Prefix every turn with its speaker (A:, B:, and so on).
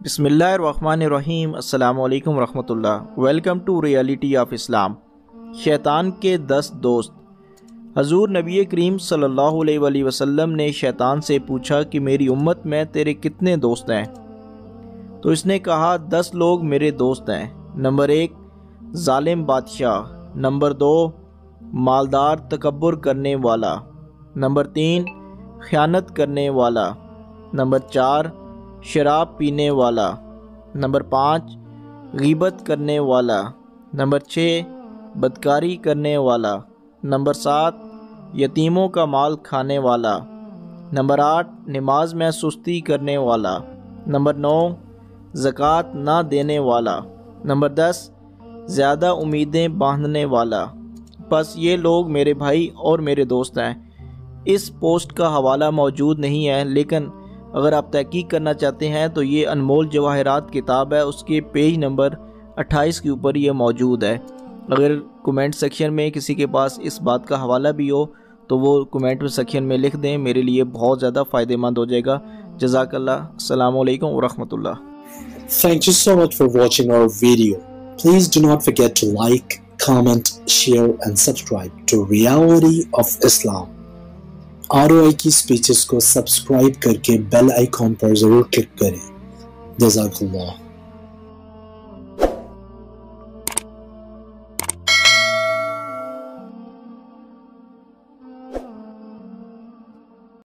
A: بسم اللہ الرحمن الرحیم۔ السلام علیکم ورحمۃ اللہ۔ ویلکم ٹو ریئلٹی آف اسلام۔ شیطان کے 10 دوست۔ حضور نبی کریم صلی اللہ علیہ وآلہ وسلم نے شیطان سے پوچھا کہ میری امت میں تیرے کتنے دوست ہیں؟ تو اس نے کہا 10 لوگ میرے دوست ہیں۔ نمبر 1 ظالم بادشاہ، نمبر 2 مالدار تکبر کرنے والا، نمبر 3 خیانت کرنے والا، نمبر 4 شراب پینے والا، نمبر 5 غیبت کرنے والا، نمبر 6 بدکاری کرنے والا، نمبر 7 یتیموں کا مال کھانے والا، نمبر 8 نماز میں سستی کرنے والا، نمبر 9 زکوٰۃ نہ دینے والا، نمبر 10 زیادہ امیدیں باندھنے والا۔ بس یہ لوگ میرے بھائی اور میرے دوست ہیں۔ اس پوسٹ کا حوالہ موجود نہیں ہے، لیکن اگر آپ تحقیق کرنا چاہتے ہیں تو یہ انمول جواہرات کتاب ہے، اس کے پیج نمبر 28 کے اوپر یہ موجود ہے۔ اگر کومنٹ سیکشن میں کسی کے پاس اس بات کا حوالہ بھی ہو تو وہ کومنٹ سیکشن میں لکھ دیں، میرے لیے بہت زیادہ فائدہ مند ہو جائے گا۔ جزاک اللہ۔ السلام علیکم ورحمۃ اللہ۔
B: Thank you so much for watching our video. Please do not forget to like, comment, share and subscribe to Reality of Islam. ROI کی سپیچز کو سبسکرائب کر کے بیل آئیکن پر ضرور کلک کریں۔ جزاک اللہ۔